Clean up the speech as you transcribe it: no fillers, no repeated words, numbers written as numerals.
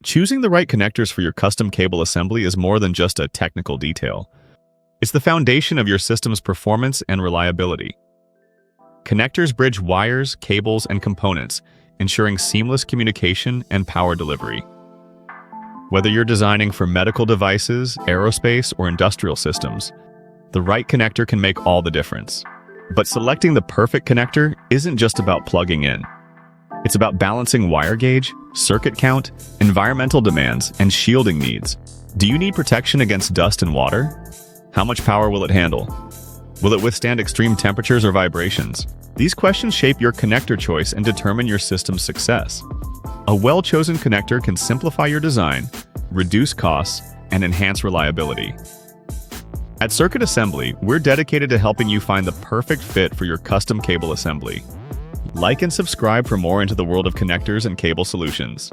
Choosing the right connectors for your custom cable assembly is more than just a technical detail. It's the foundation of your system's performance and reliability. Connectors bridge wires, cables, and components, ensuring seamless communication and power delivery. Whether you're designing for medical devices, aerospace, or industrial systems, the right connector can make all the difference. But selecting the perfect connector isn't just about plugging in. It's about balancing wire gauge, circuit count, environmental demands, and shielding needs. Do you need protection against dust and water? How much power will it handle? Will it withstand extreme temperatures or vibrations? These questions shape your connector choice and determine your system's success. A well-chosen connector can simplify your design, reduce costs, and enhance reliability. At Circuit Assembly, we're dedicated to helping you find the perfect fit for your custom cable assembly. Like and subscribe for more into the world of connectors and cable solutions.